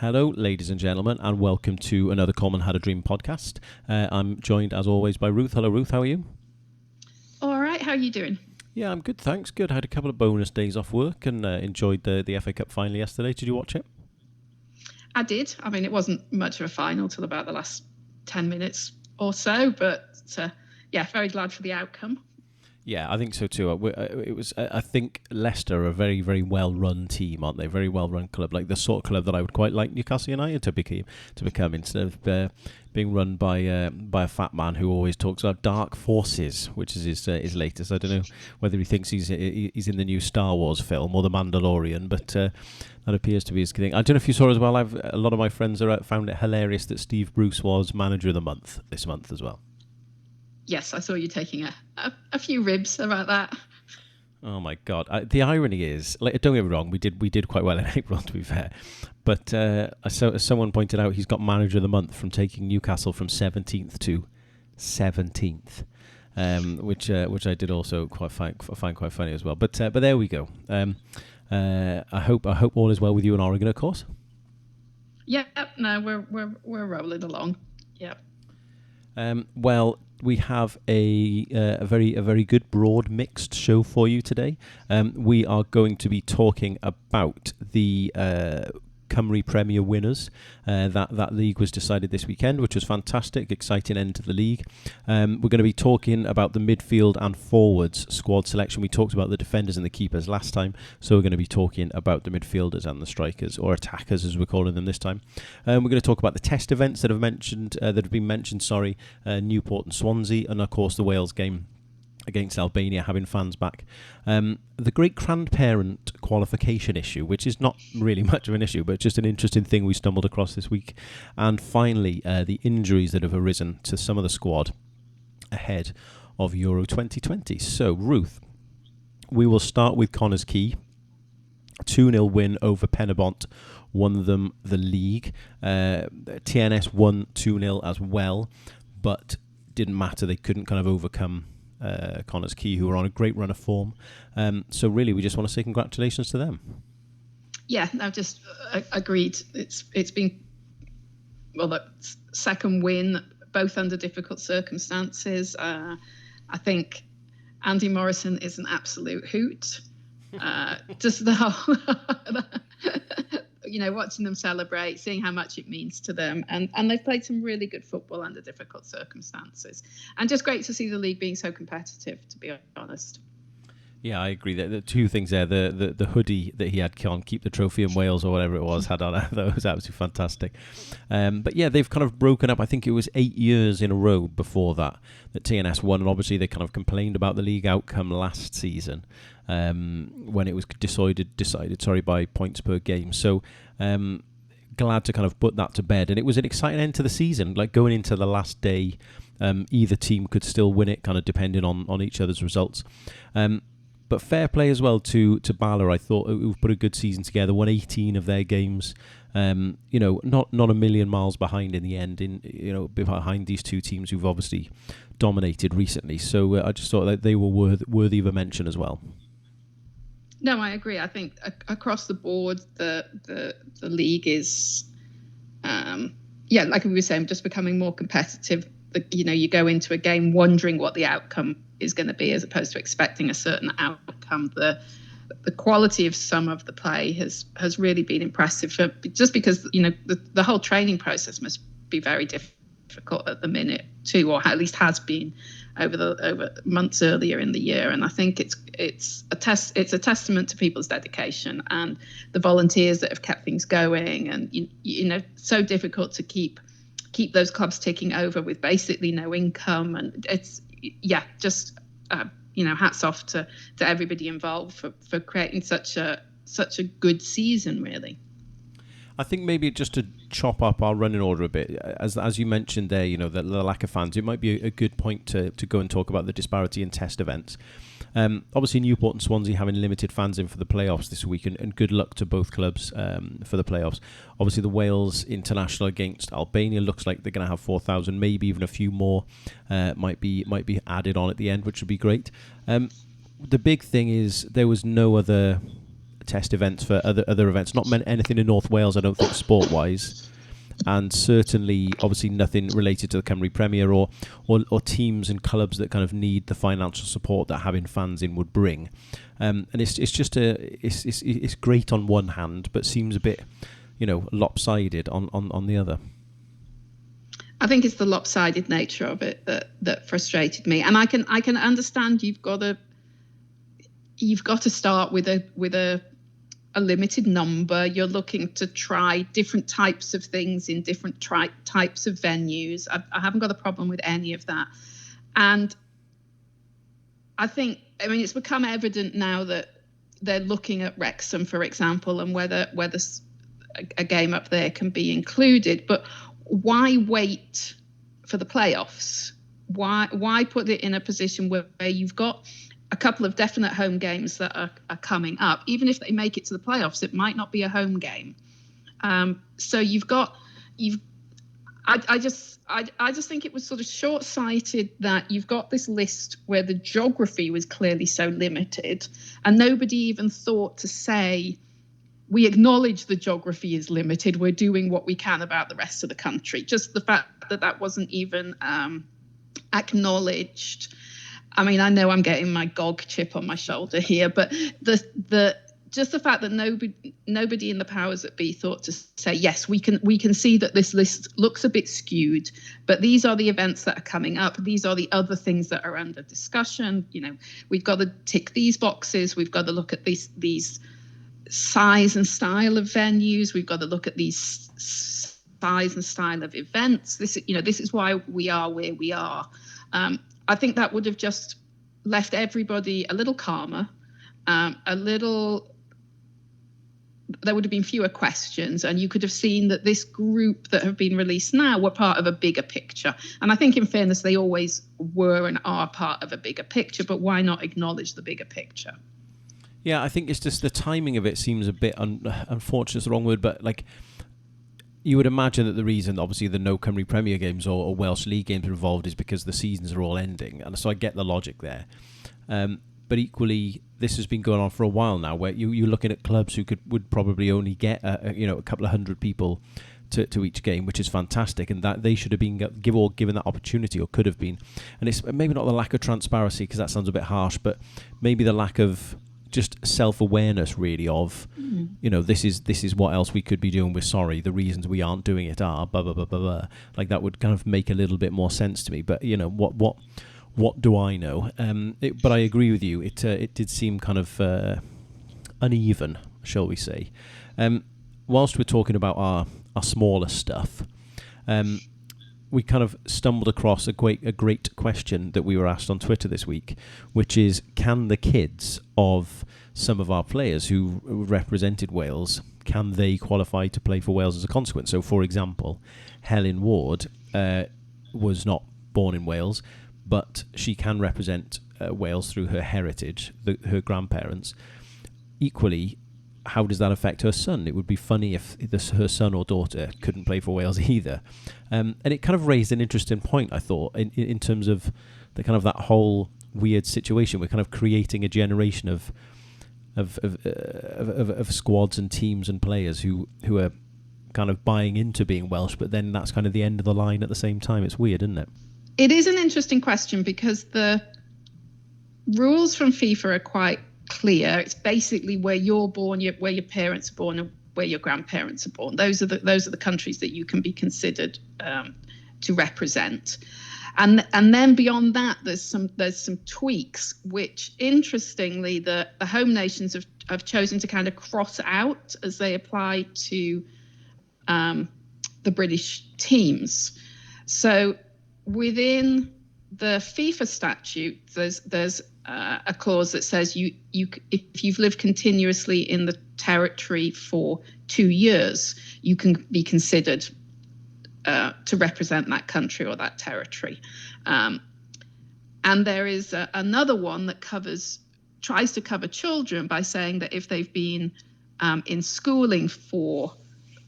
Hello, ladies and gentlemen, and welcome to another Coleman Had a Dream podcast. I'm joined, as always, by Ruth. Hello, Ruth. How are you? All right. How are you doing? Yeah, I'm good, thanks. Good. I had a couple of bonus days off work and enjoyed the FA Cup final yesterday. Did you watch it? I did. I mean, it wasn't much of a final till about the last 10 minutes or so, but yeah, very glad for the outcome. Yeah, I think so too. It was. I think Leicester are a very, very well-run team, aren't they? Very well-run club, like the sort of club that I would quite like Newcastle United to become instead of being run by a fat man who always talks about dark forces, which is his latest. I don't know whether he thinks he's in the new Star Wars film or the Mandalorian, but that appears to be his thing. I don't know if you saw as well. A lot of my friends found it hilarious that Steve Bruce was Manager of the Month this month as well. Yes, I saw you taking a few ribs about that. Oh my God! The irony is, like, don't get me wrong, we did quite well in April, to be fair, but as someone pointed out, he's got Manager of the Month from taking Newcastle from 17th to 17th, which I did also find quite funny as well. But there we go. I hope all is well with you in Oregon, of course. Yeah, no, we're rolling along. Yeah. Well, we have a very good broad mixed show for you today. We are going to be talking about the Cymru Premier winners. That league was decided this weekend, which was fantastic, exciting end to the league. We're going to be talking about the midfield and forwards squad selection. We talked about the defenders and the keepers last time, so we're going to be talking about the midfielders and the strikers, or attackers as we're calling them this time. We're going to talk about the test events that have been mentioned. Newport and Swansea, and of course the Wales game against Albania, having fans back. The great grandparent qualification issue, which is not really much of an issue, but just an interesting thing we stumbled across this week. And finally, the injuries that have arisen to some of the squad ahead of Euro 2020. So, Ruth, we will start with Connors Quay. 2-0 win over Penabont won them the league. TNS won 2-0 as well, but didn't matter. They couldn't kind of overcome Connors Quay, who are on a great run of form. So really, we just want to say congratulations to them. Yeah, I've just agreed. It's been the second win, both under difficult circumstances. I think Andy Morrison is an absolute hoot. Just the whole, watching them celebrate, seeing how much it means to them, and they've played some really good football under difficult circumstances, and just great to see the league being so competitive, to be honest. Yeah, I agree. The two things there, the hoodie that he had on Keep the Trophy in Wales or whatever it was, had on that was absolutely fantastic. But yeah, they've kind of broken up. I think it was 8 years in a row before that TNS won, and obviously they kind of complained about the league outcome last season when it was decided by points per game. So glad to kind of put that to bed, and it was an exciting end to the season. Like going into the last day, either team could still win it, kind of depending on each other's results. But fair play as well to Bala. I thought we've put a good season together. Won 18 of their games. Not a million miles behind in the end. Behind these two teams who've obviously dominated recently. So I just thought that they were worthy of a mention as well. No, I agree. I think across the board, the league is, like we were saying, just becoming more competitive. You go into a game wondering what the outcome is going to be, as opposed to expecting a certain outcome. The quality of some of the play has really been impressive. Just because the whole training process must be very difficult at the minute too, or at least has been over months earlier in the year. And I think it's a testament to people's dedication and the volunteers that have kept things going. And so difficult to keep those clubs ticking over with basically no income. And it's hats off to everybody involved for creating such a good season, really. I think maybe just to chop up our running order a bit, as you mentioned there, the lack of fans, it might be a good point to go and talk about the disparity in test events. Obviously, Newport and Swansea having limited fans in for the playoffs this week, and good luck to both clubs for the playoffs. Obviously, the Wales international against Albania looks like they're going to have 4,000, maybe even a few more might be added on at the end, which would be great. The big thing is there was no other test events for other events. Not anything in North Wales, I don't think, sport-wise. And certainly, obviously, nothing related to the Cymru Premier or teams and clubs that kind of need the financial support that having fans in would bring. And it's just it's great on one hand, but seems a bit, lopsided on the other. I think it's the lopsided nature of it that frustrated me, and I can understand you've got to start with a limited number. You're looking to try different types of things in different types of venues. I haven't got a problem with any of that. And I mean, it's become evident now that they're looking at Wrexham, for example, and whether a game up there can be included. But why wait for the playoffs? Why put it in a position where you've got a couple of definite home games that are coming up? Even if they make it to the playoffs, it might not be a home game. So I just think it was sort of short-sighted that you've got this list where the geography was clearly so limited, and nobody even thought to say, we acknowledge the geography is limited. We're doing what we can about the rest of the country. Just the fact that wasn't even acknowledged. I mean, I know I'm getting my GOG chip on my shoulder here, but just the fact that nobody in the powers that be thought to say, yes, we can see that this list looks a bit skewed, but these are the events that are coming up. These are the other things that are under discussion. We've got to tick these boxes. We've got to look at these size and style of venues. We've got to look at these size and style of events. This is why we are where we are. I think that would have just left everybody a little calmer, there would have been fewer questions, and you could have seen that this group that have been released now were part of a bigger picture. And I think, in fairness, they always were and are part of a bigger picture, but why not acknowledge the bigger picture? Yeah, I think it's just the timing of it seems a bit unfortunate, is the wrong word, but you would imagine that the reason, obviously, the no Cymru Premier games or Welsh League games are involved is because the seasons are all ending, and so I get the logic there. But equally, this has been going on for a while now, where you're looking at clubs who would probably only get a couple of hundred people to each game, which is fantastic, and that they should have been given that opportunity, or could have been. And it's maybe not the lack of transparency, because that sounds a bit harsh, but maybe the lack of just self-awareness, really, of this is what else we could be doing. We're sorry, the reasons we aren't doing it are blah blah blah blah blah. Like, that would kind of make a little bit more sense to me. But what do I know? But I agree with you. It did seem kind of uneven, shall we say? Whilst we're talking about our smaller stuff, we kind of stumbled across a great question that we were asked on Twitter this week, which is, can the kids of some of our players who represented Wales, can they qualify to play for Wales as a consequence? So, for example, Helen Ward was not born in Wales, but she can represent Wales through her heritage, her grandparents. Equally, how does that affect her son? It would be funny if her son or daughter couldn't play for Wales either. And it kind of raised an interesting point, I thought, in terms of the kind of that whole weird situation. We're kind of creating a generation of squads and teams and players who are kind of buying into being Welsh, but then that's kind of the end of the line at the same time. It's weird, isn't it? It is an interesting question, because the rules from FIFA are quite clear. It's basically where you're born, where your parents are born, and where your grandparents are born. Those are the countries that you can be considered to represent. And then beyond that, there's some tweaks, which, interestingly, the home nations have chosen to kind of cross out as they apply to the British teams. So within the FIFA statute, there's a clause that says if you've lived continuously in the territory for 2 years, you can be considered to represent that country or that territory. And there is another one that tries to cover children by saying that if they've been in schooling for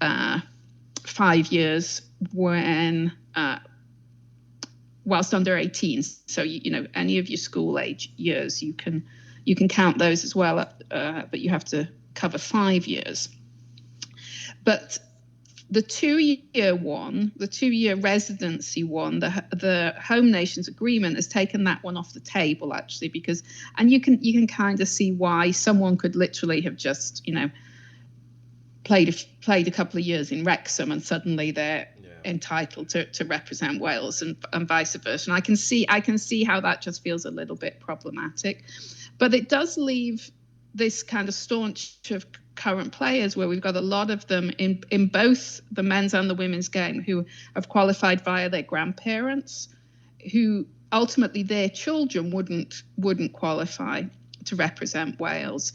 5 years whilst under 18, so any of your school age years, you can count those as well, but you have to cover 5 years. But the 2-year one, the 2-year residency one, the Home Nations Agreement has taken that one off the table, actually, because, and you can kind of see why someone could literally have just, played a couple of years in Wrexham and suddenly they're entitled to represent Wales and vice versa. And I can see how that just feels a little bit problematic. But it does leave this kind of staunch of current players where we've got a lot of them in both the men's and the women's game who have qualified via their grandparents, who ultimately their children wouldn't qualify to represent Wales.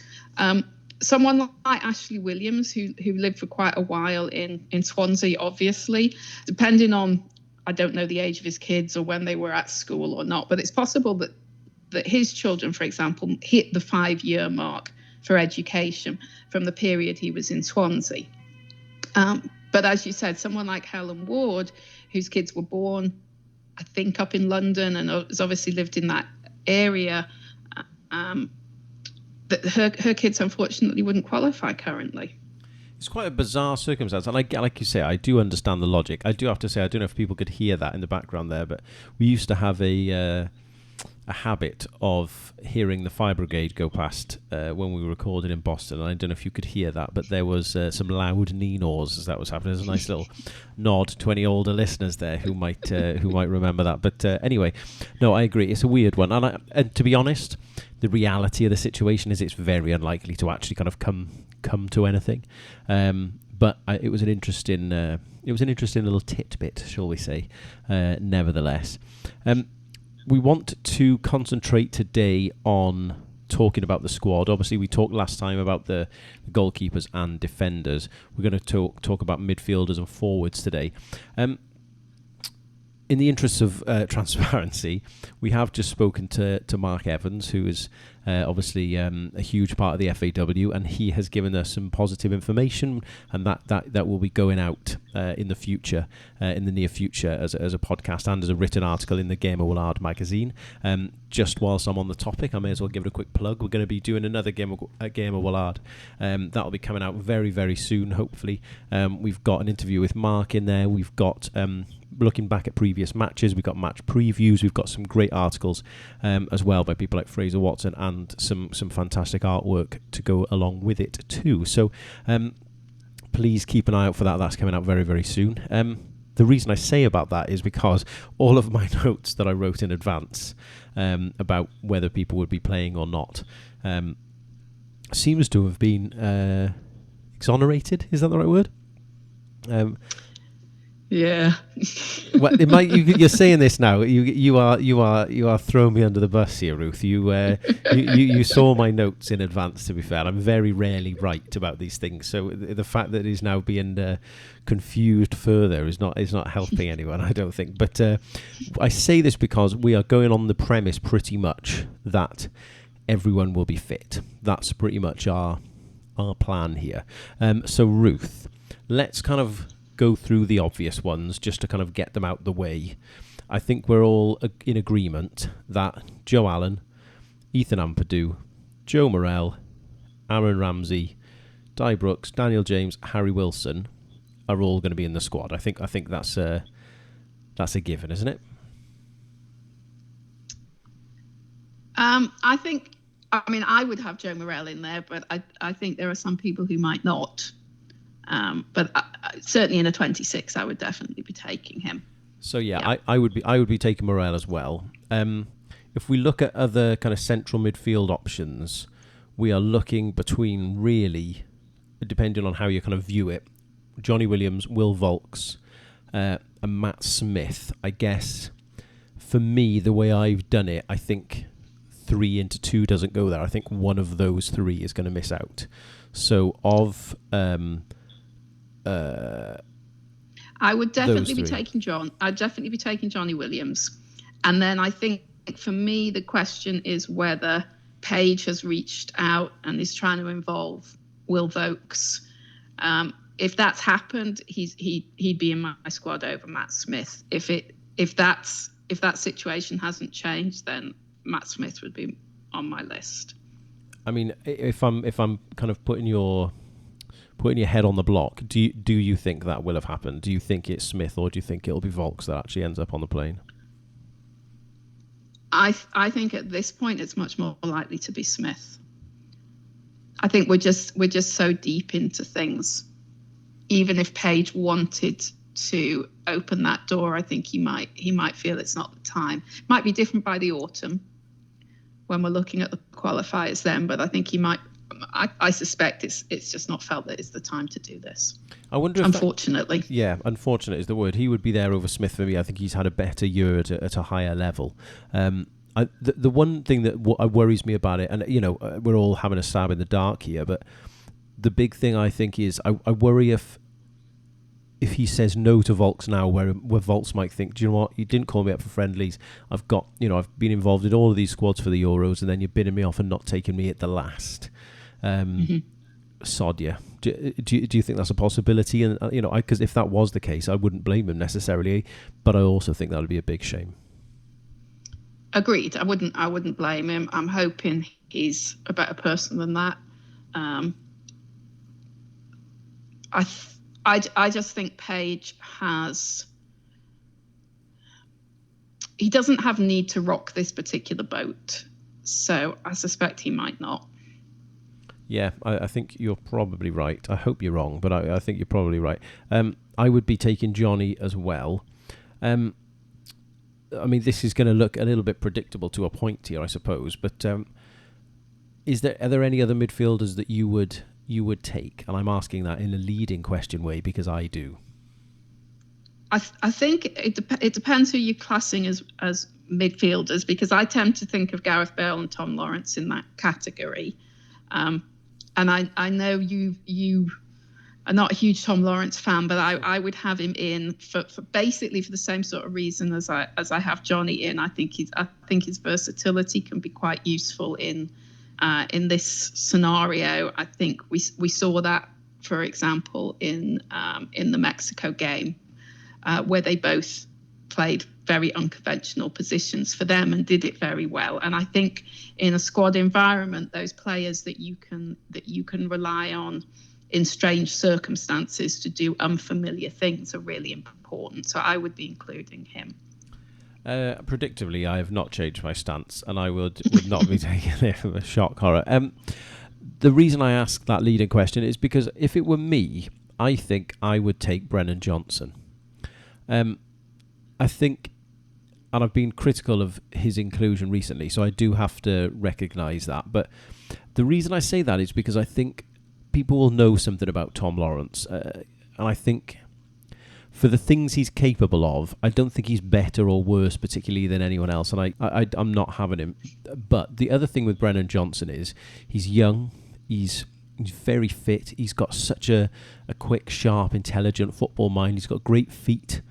Someone like Ashley Williams, who lived for quite a while in Swansea, obviously, depending on, I don't know the age of his kids or when they were at school or not, but it's possible that his children, for example, hit the 5-year mark for education from the period he was in Swansea. But as you said, someone like Helen Ward, whose kids were born, I think, up in London and has obviously lived in that area, that her kids unfortunately wouldn't qualify currently. It's quite a bizarre circumstance, and like you say, I do understand the logic. I do have to say, I don't know if people could hear that in the background there, but we used to have a habit of hearing the fire brigade go past when we were recording in Boston, and I don't know if you could hear that, but there was some loud nee-naws as that was happening. There's a nice little nod to any older listeners there who might remember that. But anyway, no, I agree. It's a weird one, and to be honest, the reality of the situation is it's very unlikely to actually kind of come to anything. But it was an interesting little tidbit, shall we say? Nevertheless. We want to concentrate today on talking about the squad. Obviously, we talked last time about the goalkeepers and defenders. We're going to talk about midfielders and forwards today. In the interests of transparency, we have just spoken to Mark Evans, who is obviously a huge part of the FAW, and he has given us some positive information, and that will be going out in the future, in the near future, as a podcast and as a written article in the Game of Wallard magazine. Just whilst I'm on the topic, I may as well give it a quick plug. We're going to be doing another Game of Wallard. That'll be coming out very, very soon, hopefully. We've got an interview with Mark in there. We've got looking back at previous matches, we've got match previews, we've got some great articles as well by people like Fraser Watson, and some fantastic artwork to go along with it too. So please keep an eye out for that. That's coming out very, very soon. The reason I say about that is because all of my notes that I wrote in advance about whether people would be playing or not seems to have been exonerated. Is that the right word? Yeah. Well, it might. You're saying this now. You are throwing me under the bus here, Ruth. You saw my notes in advance. To be fair, I'm very rarely right about these things. So the fact that it is now being confused further is not helping anyone, I don't think. But I say this because we are going on the premise pretty much that everyone will be fit. That's pretty much our plan here. So Ruth, let's kind of go through the obvious ones just to kind of get them out the way. I think we're all in agreement that Joe Allen, Ethan Ampadu, Joe Morrell, Aaron Ramsey, Di Brooks, Daniel James, Harry Wilson are all going to be in the squad. I think that's a given, isn't it? I would have Joe Morrell in there, but I think there are some people who might not. But certainly in a 26, I would definitely be taking him. So yeah. I would be taking Morrell as well. If we look at other kind of central midfield options, we are looking between, really, depending on how you kind of view it, Johnny Williams, Will Vaulks, and Matt Smith. I guess for me, the way I've done it, I think 3 into 2 doesn't go there. I think one of those 3 is going to miss out. So of I would definitely be taking John. I'd definitely be taking Johnny Williams. And then I think for me, the question is whether Paige has reached out and is trying to involve Will Vaulks. If that's happened, he'd be in my squad over Matt Smith. If that situation hasn't changed, then Matt Smith would be on my list. I mean, if I'm kind of putting your head on the block, do you think that will have happened? Do you think it's Smith, or do you think it'll be Volks that actually ends up on the plane? I think at this point it's much more likely to be Smith. I think we're just so deep into things. Even if Page wanted to open that door, I think he might feel it's not the time. Might be different by the autumn when we're looking at the qualifiers then, but I think he might. I suspect it's just not felt that it's the time to do this. I wonder if unfortunately. Unfortunate is the word. He would be there over Smith for me. I think he's had a better year at a higher level. The one thing that worries me about it, and we're all having a stab in the dark here, but the big thing I think is I worry if he says no to Volks now, where Volks might think, do you know what, you didn't call me up for friendlies. I've been involved in all of these squads for the Euros, and then you're bidding me off and not taking me at the last. Sod you. Do you think that's a possibility? And because if that was the case, I wouldn't blame him necessarily, but I also think that would be a big shame. Agreed. I wouldn't blame him. I'm hoping he's a better person than that. I just think Page he doesn't have need to rock this particular boat, so I suspect he might not. Yeah, I think you're probably right. I hope you're wrong, but I think you're probably right. I would be taking Johnny as well. I mean, this is going to look a little bit predictable to a point here, I suppose, but are there any other midfielders that you would take? And I'm asking that in a leading question way because I do. I think it depends who you're classing as midfielders, because I tend to think of Gareth Bale and Tom Lawrence in that category. And I know you are not a huge Tom Lawrence fan, but I would have him in for basically for the same sort of reason as I have Johnny in. I think his versatility can be quite useful in this scenario. I think we saw that, for example, in the Mexico game, where they both played very unconventional positions for them and did it very well. And I think in a squad environment, those players that you can rely on in strange circumstances to do unfamiliar things are really important. So I would be including him. Predictably, I have not changed my stance, and I would not be taking it from a shock horror. The reason I ask that leading question is because if it were me, I think I would take Brennan Johnson. I think, and I've been critical of his inclusion recently, so I do have to recognise that. But the reason I say that is because I think people will know something about Tom Lawrence. And I think for the things he's capable of, I don't think he's better or worse particularly than anyone else. And I'm not having him. But the other thing with Brennan Johnson is he's young, he's very fit, he's got such a quick, sharp, intelligent football mind, he's got great feet.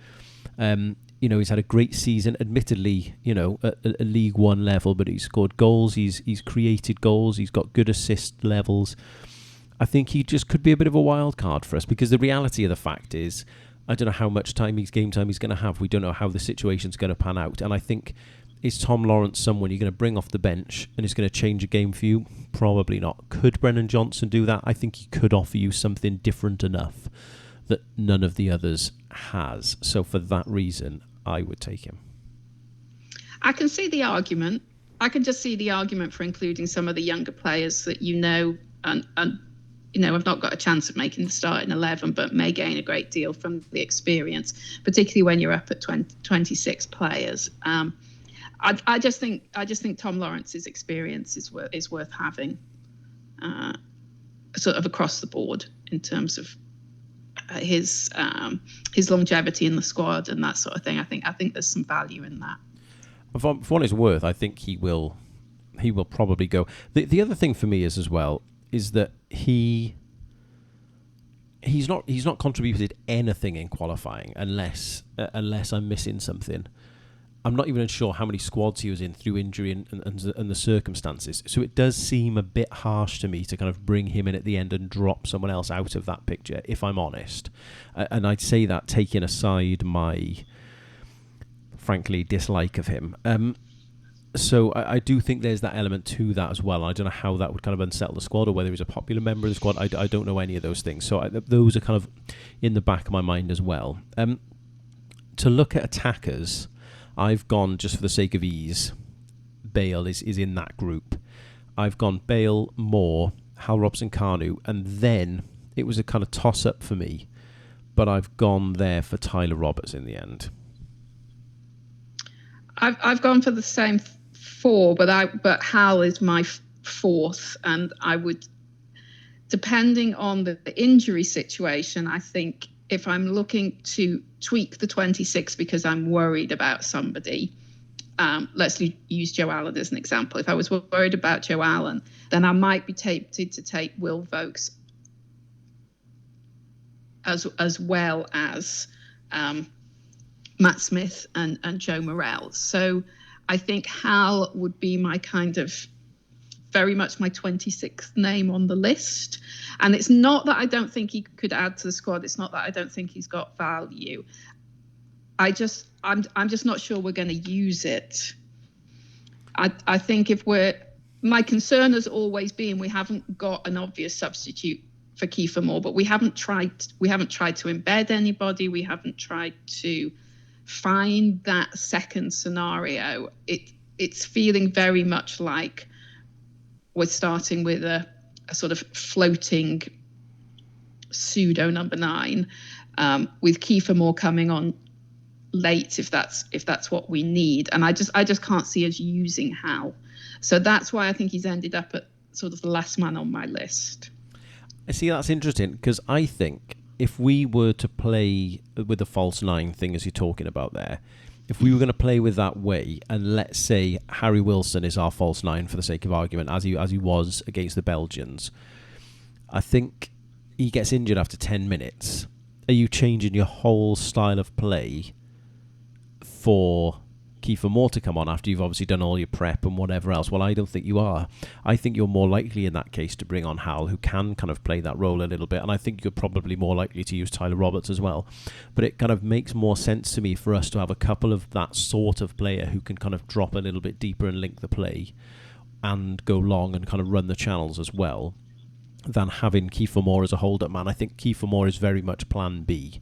He's had a great season, admittedly, at a League One level, but he's scored goals, he's created goals, he's got good assist levels. I think he just could be a bit of a wild card for us, because the reality of the fact is, I don't know how much game time he's going to have. We don't know how the situation's going to pan out. And I think, is Tom Lawrence someone you're going to bring off the bench and is going to change a game for you? Probably not. Could Brennan Johnson do that? I think he could offer you something different enough that none of the others has. So for that reason, I would take him. I can see the argument. I can just see the argument for including some of the younger players that and have not got a chance of making the starting 11, but may gain a great deal from the experience, particularly when you're up at 26 players. I just think Tom Lawrence's experience is worth having, sort of across the board in terms of his longevity in the squad and that sort of thing. I think there's some value in that. For what it's worth, I think he will probably go. The other thing for me is that he's not contributed anything in qualifying unless I'm missing something. I'm not even sure how many squads he was in through injury and the circumstances. So it does seem a bit harsh to me to kind of bring him in at the end and drop someone else out of that picture, if I'm honest. And I'd say that taking aside my, frankly, dislike of him. So I do think there's that element to that as well. I don't know how that would kind of unsettle the squad, or whether he's a popular member of the squad. I don't know any of those things. So those are kind of in the back of my mind as well. To look at attackers, I've gone, just for the sake of ease, Bale is in that group. I've gone Bale, Moore, Hal Robson-Kanu, and then it was a kind of toss-up for me, but I've gone there for Tyler Roberts in the end. I've gone for the same four, but Hal is my fourth, and I would, depending on the injury situation, I think if I'm looking to tweak the 26 because I'm worried about somebody, let's use Joe Allen as an example. If I was worried about Joe Allen, then I might be tempted to take Will Vokes as well as Matt Smith and Joe Morrell. So I think Hal would be my kind of very much my 26th name on the list. And it's not that I don't think he could add to the squad. It's not that I don't think he's got value. I'm just not sure we're going to use it. I think my concern has always been we haven't got an obvious substitute for Kiefer Moore, but we haven't tried to embed anybody. We haven't tried to find that second scenario. It's feeling very much like we're starting with a sort of floating pseudo number 9, with Kiefer Moore coming on late if that's what we need. And I just can't see us using Hal. So that's why I think he's ended up at sort of the last man on my list. I see, that's interesting, because I think if we were to play with the false 9 thing, as you're talking about there, if we were going to play with that way, and let's say Harry Wilson is our false 9 for the sake of argument, as he was against the Belgians, I think he gets injured after 10 minutes. Are you changing your whole style of play for Kiefer Moore to come on after you've obviously done all your prep and whatever else? Well, I don't think you are. I think you're more likely in that case to bring on Hal, who can kind of play that role a little bit, and I think you're probably more likely to use Tyler Roberts as well. But it kind of makes more sense to me for us to have a couple of that sort of player who can kind of drop a little bit deeper and link the play and go long and kind of run the channels as well, than having Kiefer Moore as a hold-up man. I think Kiefer Moore is very much plan B.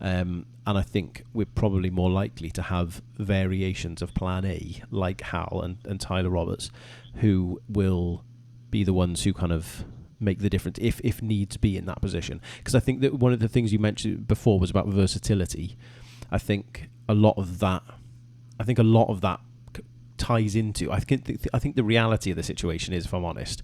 And I think we're probably more likely to have variations of plan A, like Hal and Tyler Roberts, who will be the ones who kind of make the difference if needs be in that position. Because I think that one of the things you mentioned before was about versatility. I think a lot of that ties into. I think the reality of the situation is, if I'm honest,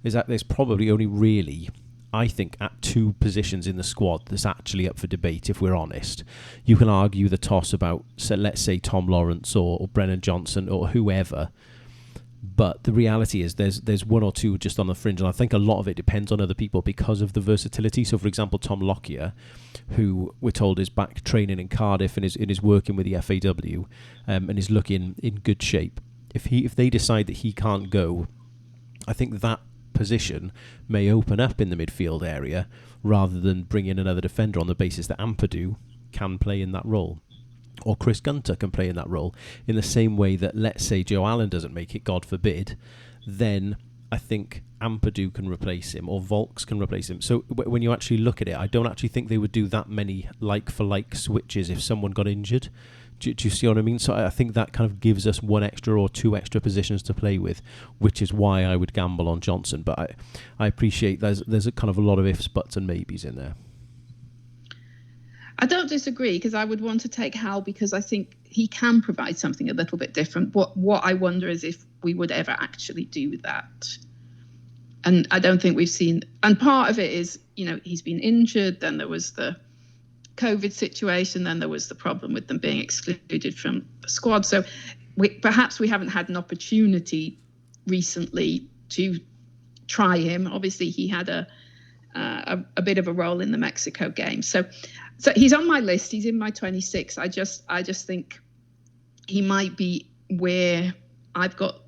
is that there's probably only really, I think, at 2 positions in the squad that's actually up for debate, if we're honest. You can argue the toss about, so let's say, Tom Lawrence or Brennan Johnson or whoever, but the reality is there's 1 or 2 just on the fringe, and I think a lot of it depends on other people because of the versatility. So, for example, Tom Lockyer, who we're told is back training in Cardiff and is working with the FAW and is looking in good shape. If they decide that he can't go, I think that position may open up in the midfield area rather than bring in another defender on the basis that Ampadu can play in that role, or Chris Gunter can play in that role, in the same way that, let's say, Joe Allen doesn't make it, God forbid, then I think Ampadu can replace him, or Volks can replace him. So when you actually look at it, I don't actually think they would do that many like-for-like switches if someone got injured. Do you see what I mean? So I think that kind of gives us 1 extra or 2 extra positions to play with, which is why I would gamble on Johnson. But I appreciate there's a kind of a lot of ifs, buts and maybes in there. I don't disagree, because I would want to take Hal because I think he can provide something a little bit different. What I wonder is if we would ever actually do that. And I don't think we've seen, and part of it is, he's been injured, then there was the COVID situation, then there was the problem with them being excluded from the squad. So perhaps we haven't had an opportunity recently to try him. Obviously, he had a bit of a role in the Mexico game. So he's on my list. He's in my 26. I just think he might be where I've got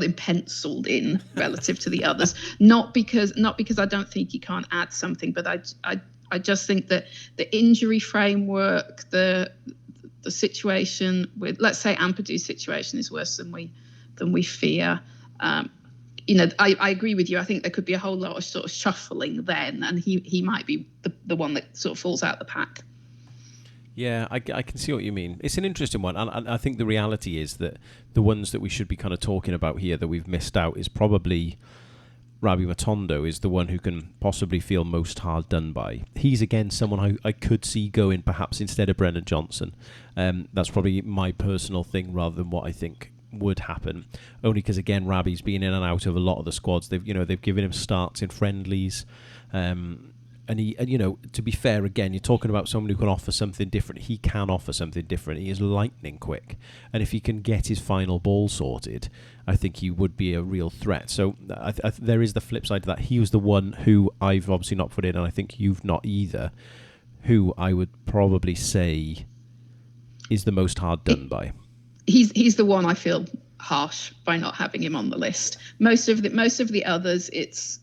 him penciled in relative to the others. Not because I don't think he can't add something, but I just think that the injury framework, the the situation with, let's say, Ampadu's situation is worse than we fear. I agree with you. I think there could be a whole lot of sort of shuffling then, and he might be the one that sort of falls out the pack. Yeah, I can see what you mean. It's an interesting one, and I think the reality is that the ones that we should be kind of talking about here that we've missed out is probably Rabi Matondo is the one who can possibly feel most hard done by. He's, again, someone I could see going perhaps instead of Brennan Johnson. That's probably my personal thing rather than what I think would happen, only because, again, Rabi's been in and out of a lot of the squads. They've given him starts in friendlies, and to be fair, again, you're talking about someone who can offer something different. He can offer something different. He is lightning quick, and if he can get his final ball sorted, I think he would be a real threat. So there is the flip side to that. He was the one who I've obviously not put in, and I think you've not either, who I would probably say is the most hard done by. He's the one I feel harsh by not having him on the list. Most of the others, it's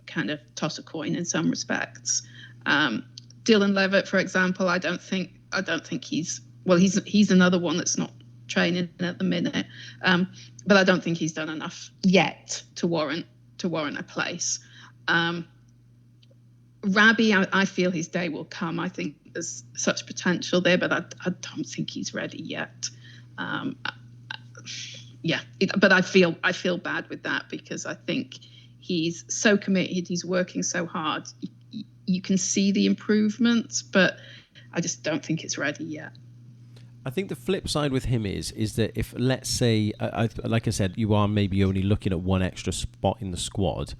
kind of toss a coin in some respects. Dylan Levitt, for example, I don't think he's another one that's not training at the minute, but I don't think he's done enough yet to warrant a place. Rabi, I feel his day will come. I think there's such potential there, but I don't think he's ready yet. But I feel bad with that because I think he's so committed. He's working so hard. You can see the improvements, but I just don't think it's ready yet. I think the flip side with him is that if, let's say, like I said, you are maybe only looking at one extra spot in the squad,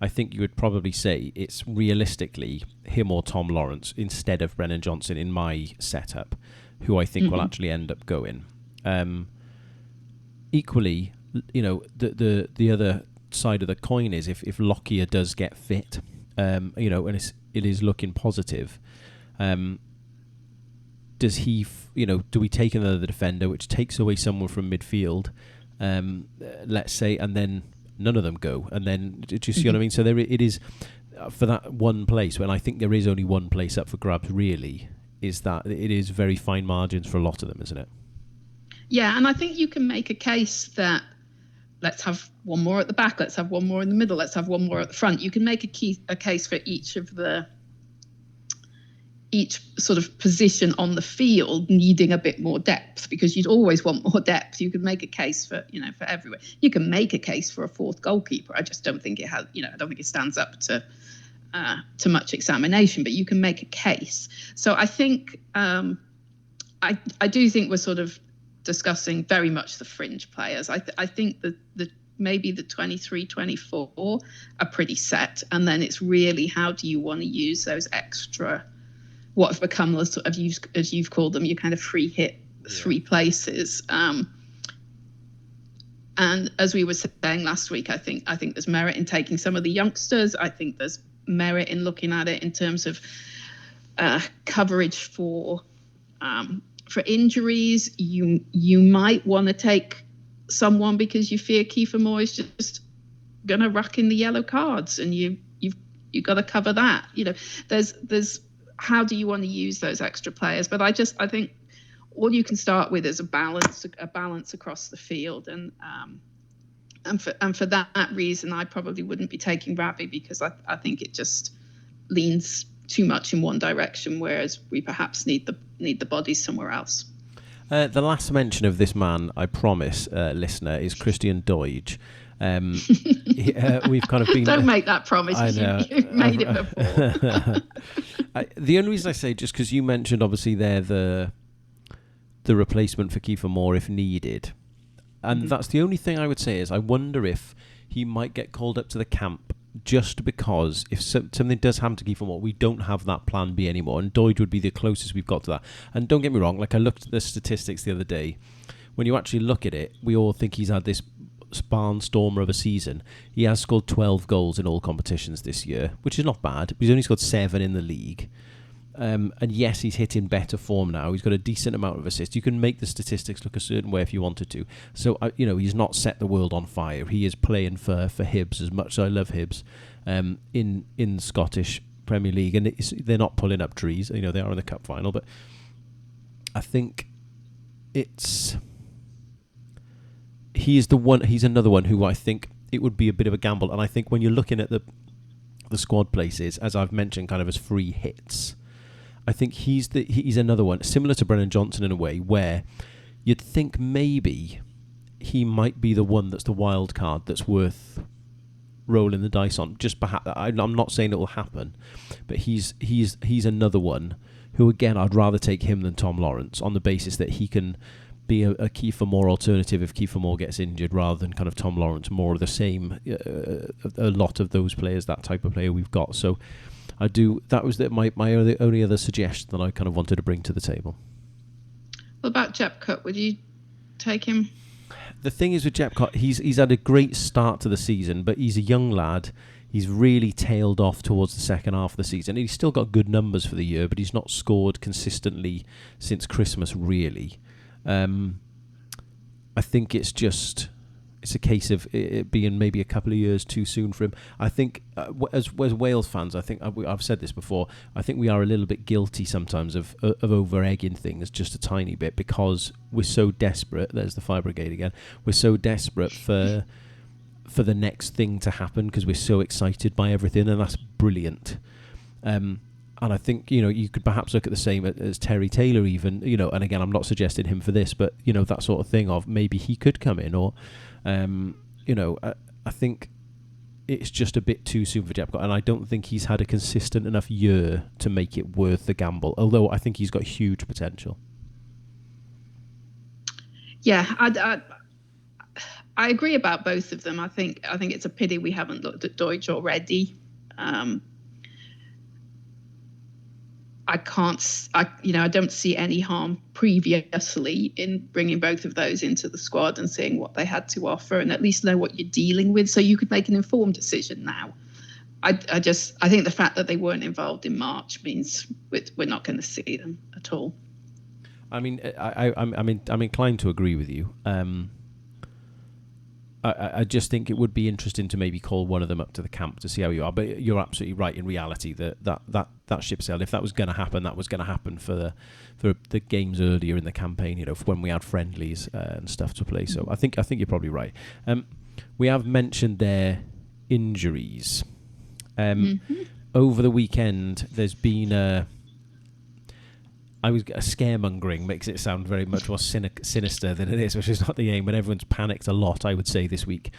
I think you would probably say it's realistically him or Tom Lawrence instead of Brennan Johnson in my setup, who I think will actually end up going. Equally, the other side of the coin is if Lockyer does get fit, and it is looking positive. Does he, do we take another defender, which takes away someone from midfield, let's say, and then none of them go, and then do you see what I mean? So it is for that one place, when I think there is only one place up for grabs. Really, is that it is very fine margins for a lot of them, isn't it? Yeah, and I think you can make a case that let's have one more at the back, let's have one more in the middle, let's have one more at the front. You can make a case for each sort of position on the field needing a bit more depth, because you'd always want more depth. You could make a case for everywhere. You can make a case for a fourth goalkeeper. I just don't think it has, I don't think it stands up to much examination, but you can make a case. So I think I do think we're sort of discussing very much the fringe players. I think that maybe the 23, 24 are pretty set, and then it's really how do you want to use those extra, what have become, as you've called them, your kind of free hit three places. And as we were saying last week, I think there's merit in taking some of the youngsters. I think there's merit in looking at it in terms of coverage for injuries. You might want to take someone because you fear Kiefer Moore is just going to ruck in the yellow cards, and you've got to cover that. There's how do you want to use those extra players? But I think all you can start with is a balance across the field, and for that reason, I probably wouldn't be taking Rabi, because I think it just leans too much in one direction, whereas we perhaps need the bodies somewhere else. The last mention of this man, I promise, listener, is Christian Doige. We've kind of been. Don't make that promise. I know. You've made it before. The only reason I say, just because you mentioned obviously they're the replacement for Kiefer Moore if needed, and that's the only thing I would say is I wonder if he might get called up to the camp, just because if something does happen to Kiefer Moore, we don't have that plan B anymore, and Doige would be the closest we've got to that. And don't get me wrong, like I looked at the statistics the other day. When you actually look at it, we all think he's had this barnstormer of a season. He has scored 12 goals in all competitions this year, which is not bad. He's only scored 7 in the league. And yes, he's hitting better form now. He's got a decent amount of assists. You can make the statistics look a certain way if you wanted to. So, he's not set the world on fire. He is playing for Hibs, as much as I love Hibs, in Scottish Premier League. And they're not pulling up trees. They are in the cup final. But I think he's the one. He's another one who I think it would be a bit of a gamble. And I think when you're looking at the squad places, as I've mentioned, kind of as free hits, I think he's another one similar to Brennan Johnson in a way, where you'd think maybe he might be the one that's the wild card that's worth rolling the dice on. Just perhaps, I'm not saying it will happen, but he's another one who, again, I'd rather take him than Tom Lawrence on the basis that he can be a Kiefer Moore alternative if Kiefer Moore gets injured, rather than kind of Tom Lawrence, more of the same. A lot of those players, that type of player we've got. So I do. That was my only other suggestion that I kind of wanted to bring to the table. What about Jepcott? Would you take him? The thing is with Jepcott, he's had a great start to the season, but he's a young lad. He's really tailed off towards the second half of the season. He's still got good numbers for the year, but he's not scored consistently since Christmas, really. I think it's a case of it being maybe a couple of years too soon for him. I think as Wales fans, I think I've said this before, I think we are a little bit guilty sometimes of over-egging things just a tiny bit, because we're so desperate. There's the Fire Brigade again. We're so desperate for the next thing to happen because we're so excited by everything, and that's brilliant. And I think, you could perhaps look at the same as Terry Taylor even, and again, I'm not suggesting him for this, but, that sort of thing of maybe he could come in, or, I think it's just a bit too soon for Jepcott, and I don't think he's had a consistent enough year to make it worth the gamble, although I think he's got huge potential. Yeah, I agree about both of them. I think it's a pity we haven't looked at Deutsch already. I don't see any harm previously in bringing both of those into the squad and seeing what they had to offer, and at least know what you're dealing with, so you could make an informed decision now. I think the fact that they weren't involved in March means we're not going to see them at all. I mean, I'm inclined to agree with you. I just think it would be interesting to maybe call one of them up to the camp to see how you are. But you're absolutely right. In reality, that ship sailed. If that was going to happen, that was going to happen for the games earlier in the campaign. When we had friendlies and stuff to play. So I think you're probably right. We have mentioned their injuries. Over the weekend, there's been scaremongering makes it sound very much more sinister than it is, which is not the aim, but everyone's panicked a lot, I would say, this week,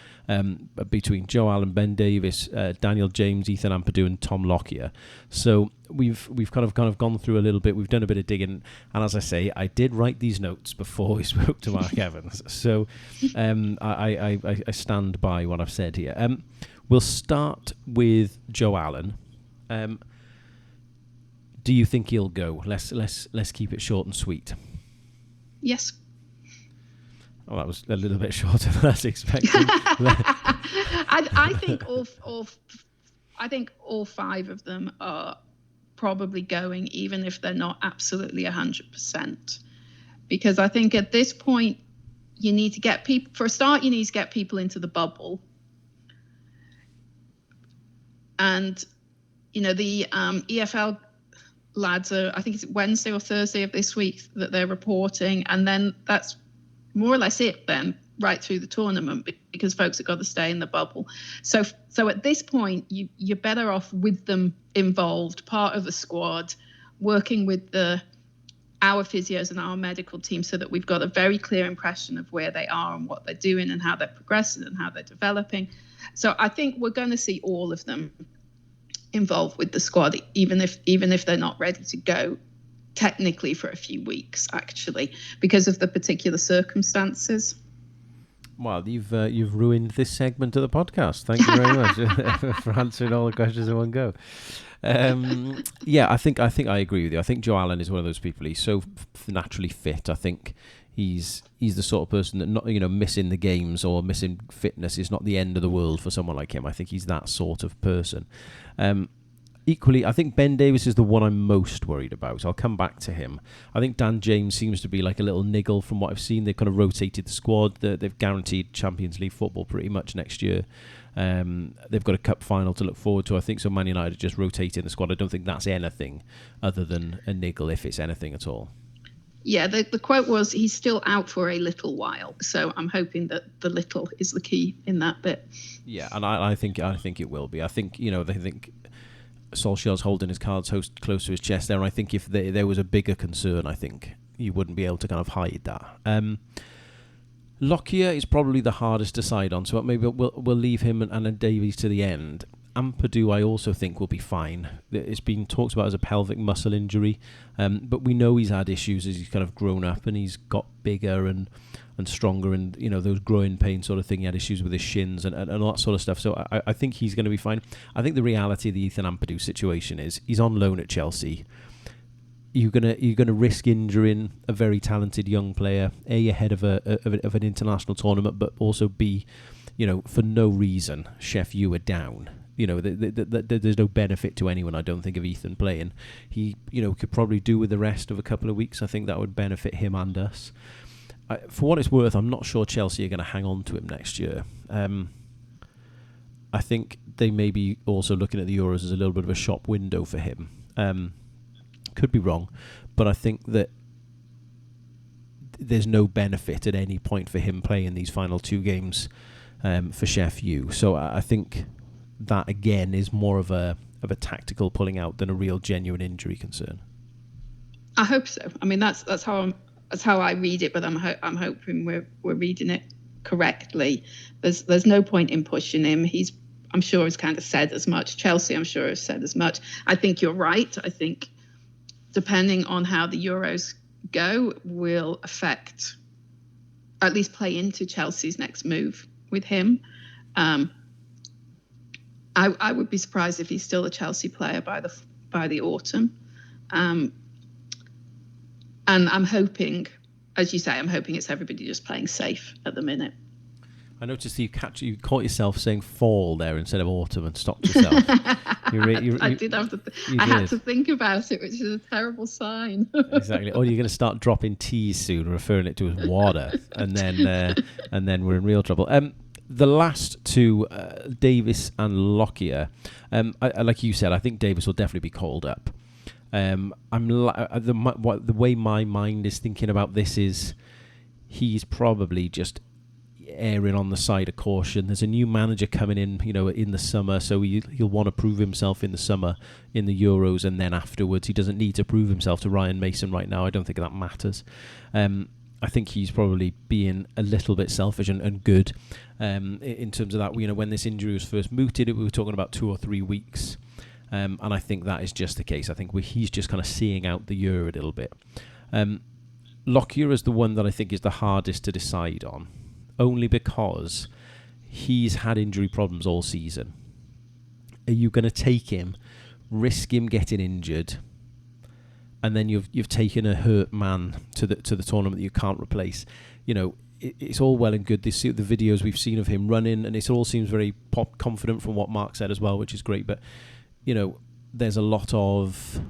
between Joe Allen, Ben Davis, Daniel James, Ethan Ampadu and Tom Lockyer. So we've kind of gone through a little bit, we've done a bit of digging, and as I say, I did write these notes before we spoke to Mark Evans, so I stand by what I've said here. We'll start with Joe Allen. Do you think he'll go? Let's keep it short and sweet. Yes. Oh, that was a little bit shorter than I was expecting. I think all five of them are probably going, even if they're not absolutely 100%. Because I think at this point, you need to get people. For a start, you need to get people into the bubble. And the EFL lads are, I think it's Wednesday or Thursday of this week that they're reporting, and then that's more or less it then right through the tournament, because folks have got to stay in the bubble. So at this point, you're better off with them involved, part of the squad, working with our physios and our medical team, so that we've got a very clear impression of where they are and what they're doing and how they're progressing and how they're developing. So I think we're going to see all of them involved with the squad, even if they're not ready to go technically for a few weeks, actually, because of the particular circumstances. Well, you've ruined this segment of the podcast. Thank you very much for answering all the questions in one go. Yeah, I think I agree with you. I think Joe Allen is one of those people. He's so naturally fit. I think he's the sort of person that, not missing the games or missing fitness is not the end of the world for someone like him. I think he's that sort of person. Equally, I think Ben Davis is the one I'm most worried about. I'll come back to him. I think Dan James seems to be like a little niggle from what I've seen. They've kind of rotated the squad. They've guaranteed Champions League football pretty much next year. They've got a cup final to look forward to. I think so. Man United just rotating the squad. I don't think that's anything other than a niggle, if it's anything at all. Yeah, the quote was, he's still out for a little while. So I'm hoping that the little is the key in that bit. Yeah, and I think it will be. I think, they think Solskjaer's holding his cards close to his chest there, and I think if there was a bigger concern, I think you wouldn't be able to kind of hide that. Lockyer is probably the hardest to decide on, so maybe we'll leave him and Davies to the end. Ampadu, I also think, will be fine. It's been talked about as a pelvic muscle injury, but we know he's had issues as he's kind of grown up and he's got bigger and stronger, and those growing pains sort of thing. He had issues with his shins and all that sort of stuff. So I think he's going to be fine. I think the reality of the Ethan Ampadu situation is he's on loan at Chelsea. You're gonna risk injuring a very talented young player, A, ahead of an international tournament, but also B, for no reason, Chef, you are down. There's no benefit to anyone, I don't think, of Ethan playing. He, could probably do with the rest of a couple of weeks. I think that would benefit him and us. For what it's worth, I'm not sure Chelsea are going to hang on to him next year. I think they may be also looking at the Euros as a little bit of a shop window for him. Could be wrong, but I think that there's no benefit at any point for him playing these final two games for Chef U. So I think that again is more of a tactical pulling out than a real genuine injury concern. I hope so. I mean, that's how I read it, but I'm hoping we're reading it correctly. There's no point in pushing him. I'm sure he's kind of said as much. Chelsea, I'm sure, has said as much. I think you're right. I think depending on how the Euros go, will affect, at least play into Chelsea's next move with him. I would be surprised if he's still a Chelsea player by the autumn. And I'm hoping, as you say, it's everybody just playing safe at the minute. I noticed you caught yourself saying fall there instead of autumn and stopped yourself. I did have to. I had to think about it, which is a terrible sign. Exactly. Or you're going to start dropping T's soon, referring it to as water, and then we're in real trouble. The last two, Davis and Lockyer. Like you said, I think Davis will definitely be called up. The way my mind is thinking about this is he's probably just erring on the side of caution. There's a new manager coming in, in the summer, so he'll want to prove himself in the summer in the Euros, and then afterwards he doesn't need to prove himself to Ryan Mason right now. I don't think that matters. I think he's probably being a little bit selfish and good in terms of that. When this injury was first mooted, we were talking about 2 or 3 weeks, and I think that is just the case. I think he's just kind of seeing out the year a little bit. Lockyer is the one that I think is the hardest to decide on, only because he's had injury problems all season. Are you going to take him, risk him getting injured, and then you've taken a hurt man to the tournament that you can't replace? It's all well and good. The videos we've seen of him running, and it all seems very confident from what Mark said as well, which is great. But there's a lot of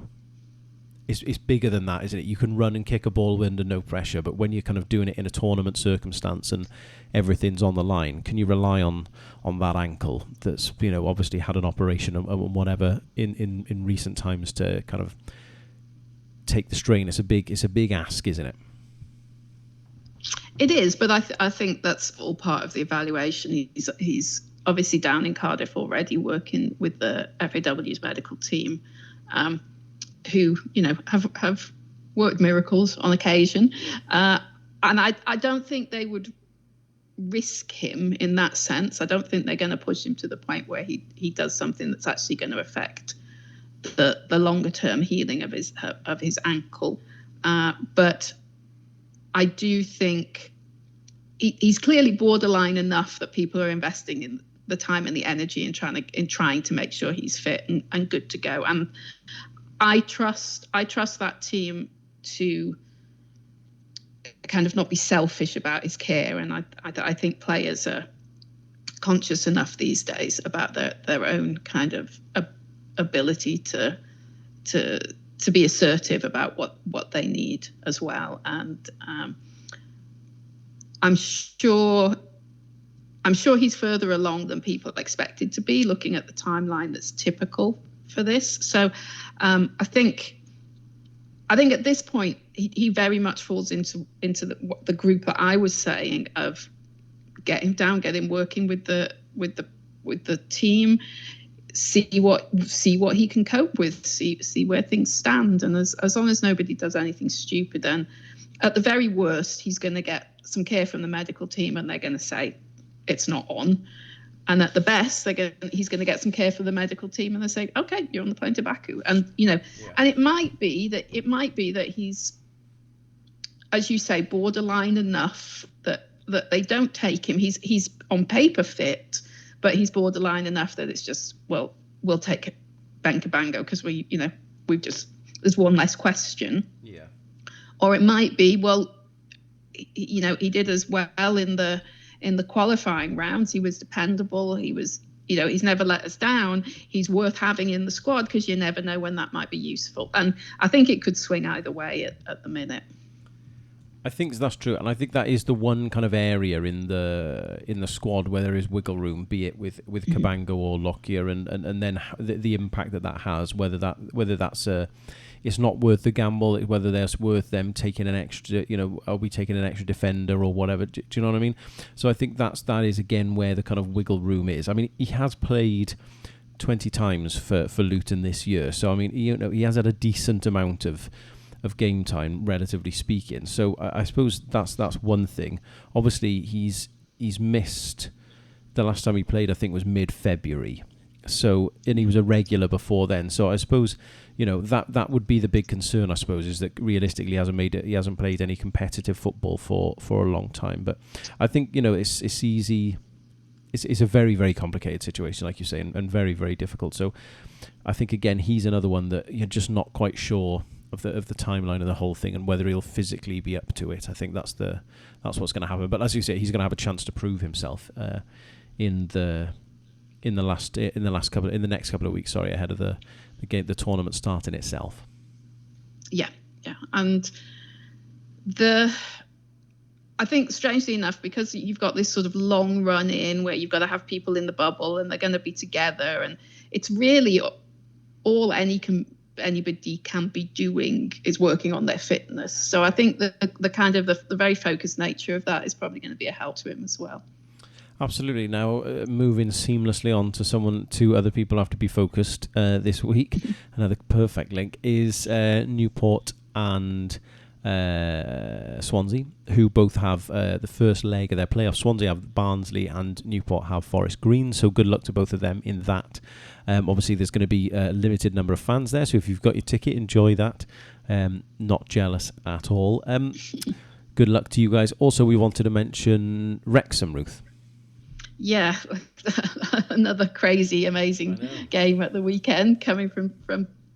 it's bigger than that, isn't it? You can run and kick a ball under no pressure, but when you're kind of doing it in a tournament circumstance and everything's on the line, can you rely on that ankle that's obviously had an operation and whatever in recent times to kind of take the strain? It's a big ask, isn't it? It is, but I think that's all part of the evaluation. He's obviously down in Cardiff already, working with the FAW's medical team, who have worked miracles on occasion, and I don't think they would risk him in that sense. I don't think they're going to push him to the point where he does something that's actually going to affect the longer term healing of his ankle. But I do think he's clearly borderline enough that people are investing in the time and the energy in trying to make sure he's fit and good to go. And I trust that team to kind of not be selfish about his care, and I think players are conscious enough these days about their own kind of ability to be assertive about what they need as well. And I'm sure he's further along than people expected to be, looking at the timeline that's typical for this. So I think I think at this point he very much falls into the group that I was saying of get him down, get him working with the team, see what he can cope with, see where things stand, and as long as nobody does anything stupid, then at the very worst he's going to get some care from the medical team, and they're going to say it's not on. And at the best, he's going to get some care from the medical team, and they say, "Okay, you're on the plane to Baku." And and it might be that he's, as you say, borderline enough that they don't take him. He's on paper fit, but he's borderline enough that it's just, well, we'll take Banco Bango because there's one less question. Yeah. Or it might be, well, he did as well in the qualifying rounds. He was dependable. He was, he's never let us down. He's worth having in the squad because you never know when that might be useful. And I think it could swing either way at the minute. I think that's true, and I think that is the one kind of area in the squad where there is wiggle room, be it with Cabango or Lockyer, and then the impact that has, whether that's it's not worth the gamble, whether that's worth them taking an extra, are we taking an extra defender or whatever? Do you know what I mean? So I think that is again where the kind of wiggle room is. I mean, he has played 20 times for Luton this year, so I mean, he has had a decent amount of game time, relatively speaking. So I suppose that's one thing. Obviously, he's missed the last time he played, I think, was mid-February. So, and he was a regular before then. So I suppose, that would be the big concern, I suppose, is that realistically he hasn't played any competitive football for a long time. But I think, it's easy. It's a very, very complicated situation, like you say, and very, very difficult. So I think, again, he's another one that you're just not quite sure of the timeline of the whole thing and whether he'll physically be up to it. I think that's what's going to happen. But as you say, he's going to have a chance to prove himself in the next couple of weeks. Sorry, ahead of the the tournament starting itself. Yeah, and I think strangely enough, because you've got this sort of long run in where you've got to have people in the bubble and they're going to be together, and it's really all anybody can be doing is working on their fitness. So I think that the kind of the very focused nature of that is probably going to be a help to him as well. Absolutely. Now, moving seamlessly on to two other people have to be focused this week. Another perfect link is Newport and Swansea, who both have the first leg of their playoffs. Swansea have Barnsley and Newport have Forest Green, so good luck to both of them in that. Obviously, there's going to be a limited number of fans there, so if you've got your ticket, enjoy that. Not jealous at all. Good luck to you guys. Also, we wanted to mention Wrexham, Ruth. Yeah, another crazy, amazing game at the weekend, coming from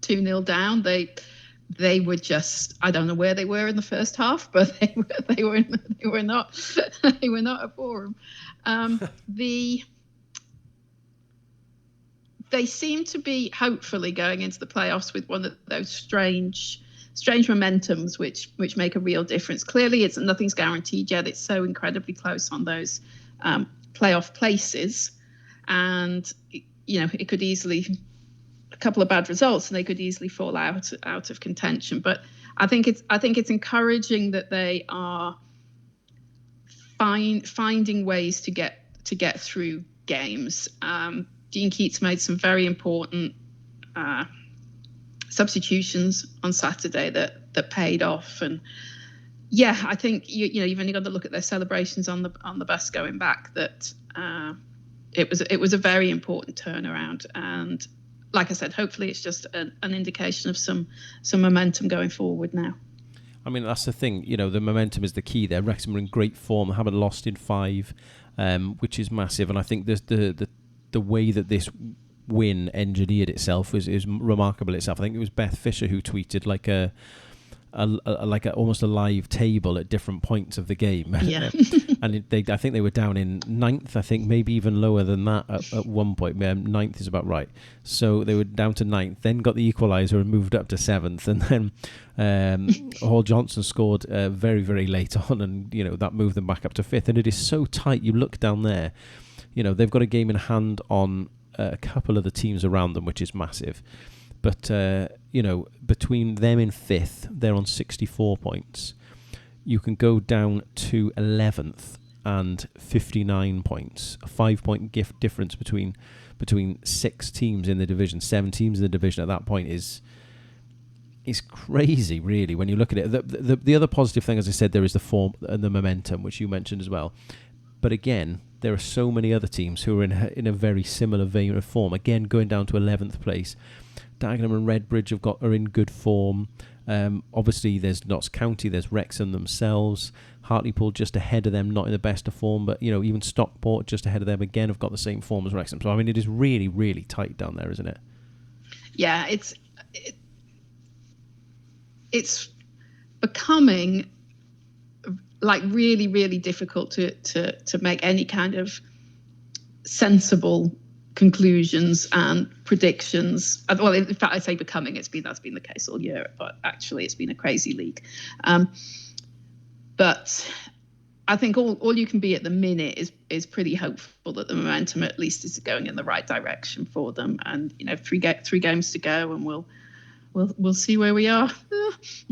2-0 down. They were just, I don't know where they were in the first half, but they were not at Forum. They seem to be hopefully going into the playoffs with one of those strange momentums which make a real difference. Clearly, nothing's guaranteed yet. It's so incredibly close on those playoff places, and it could easily, a couple of bad results and they could easily fall out of contention. But I think it's encouraging that they are finding ways to get through games. Dean Keats made some very important substitutions on Saturday that paid off, and yeah, I think you've only got to look at their celebrations on the bus going back. That it was a very important turnaround, and like I said, hopefully it's just an indication of some momentum going forward now. I mean, that's the thing. The momentum is the key there. Wrexham are in great form. Haven't lost in 5, which is massive, and I think there's the way that this win engineered itself is remarkable itself. I think it was Beth Fisher who tweeted like almost a live table at different points of the game. Yeah. And I think they were down in 9th, I think maybe even lower than that at one point. 9th is about right. So they were down to 9th, then got the equaliser and moved up to 7th, and then Hall Johnson scored very, very late on, and that moved them back up to 5th. And it is so tight. You look down there, they've got a game in hand on a couple of the teams around them, which is massive. But, between them in 5th, they're on 64 points. You can go down to 11th and 59 points. A 5-point difference between 6 teams in the division, 7 teams in the division at that point is crazy, really, when you look at it. The other positive thing, as I said, there is the form and the momentum, which you mentioned as well. But again, there are so many other teams who are in a very similar vein of form. Again, going down to 11th place. Dagenham and Redbridge are in good form. Obviously, there's Notts County, there's Wrexham themselves. Hartlepool just ahead of them, not in the best of form, but even Stockport just ahead of them again have got the same form as Wrexham. So I mean, it is really, really tight down there, isn't it? Yeah, it's becoming like really, really difficult to make any kind of sensible conclusions and predictions. Well, in fact, I say becoming. That's been the case all year, but actually, it's been a crazy league. But I think all you can be at the minute is pretty hopeful that the momentum at least is going in the right direction for them. And 3 games to go, and we'll see where we are.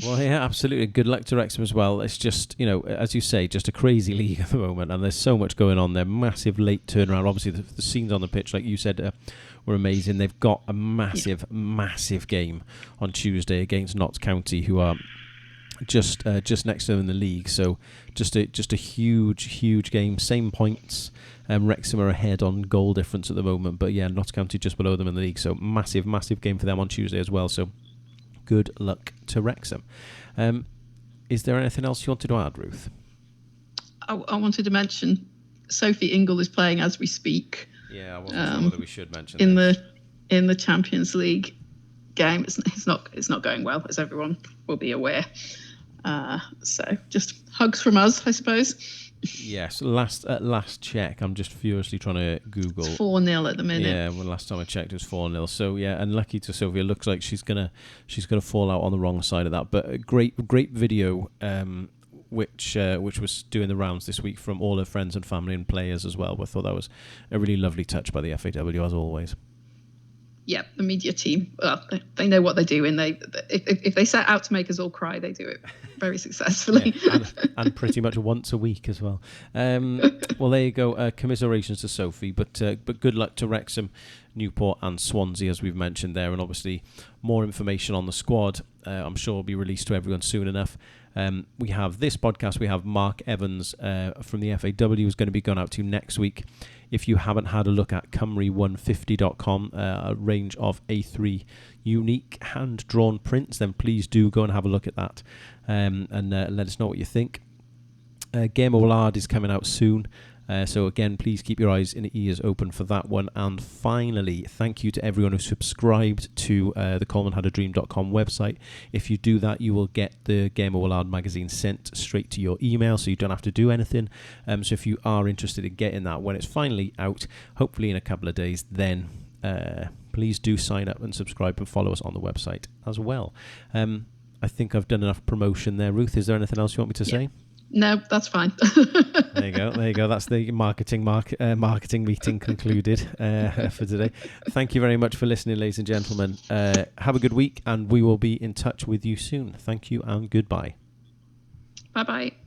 Well, yeah, absolutely. Good luck to Wrexham as well. It's just, as you say, just a crazy league at the moment, and there's so much going on there. Massive late turnaround. Obviously, the scenes on the pitch, like you said, were amazing. They've got a massive game on Tuesday against Notts County, who are just next to them in the league. So just a huge game. Same points. Wrexham are ahead on goal difference at the moment, but yeah, Notts County just below them in the league. So massive game for them on Tuesday as well. So good luck to Wrexham. Is there anything else you wanted to add, Ruth? I wanted to mention Sophie Ingle is playing as we speak. Yeah, I wasn't sure whether we should mention in the Champions League game. It's not going well, as everyone will be aware. So just hugs from us, I suppose. Yes, last check, I'm just furiously trying to Google. It's 4-0 at the minute. Yeah, well, last time I checked, it was 4-0. So yeah, and lucky to Sophia, looks like she's gonna fall out on the wrong side of that. But a great video, which was doing the rounds this week from all her friends and family and players as well. I thought that was a really lovely touch by the FAW, as always. Yeah, the media team, well, they know what they're doing. If they set out to make us all cry, they do it very successfully. Yeah, and pretty much once a week as well. Well, there you go. Commiserations to Sophie, but good luck to Wrexham, Newport and Swansea, as we've mentioned there. And obviously more information on the squad, I'm sure will be released to everyone soon enough. We have this podcast. We have Mark Evans from the FAW who's going to be going out to next week. If you haven't had a look at Cymru150.com, a range of A3 unique hand-drawn prints, then please do go and have a look at that and let us know what you think. Game of Willard is coming out soon. So again, please keep your eyes and ears open for that one. And finally, thank you to everyone who subscribed to the ColemanHadADream.com website. If you do that, you will get the Game of Willard magazine sent straight to your email, so you don't have to do anything. So if you are interested in getting that when it's finally out, hopefully in a couple of days, then please do sign up and subscribe and follow us on the website as well. I think I've done enough promotion there. Ruth, is there anything else you want me to say? No, that's fine. There you go. That's the marketing meeting concluded for today. Thank you very much for listening, ladies and gentlemen. Have a good week, and we will be in touch with you soon. Thank you and goodbye. Bye-bye.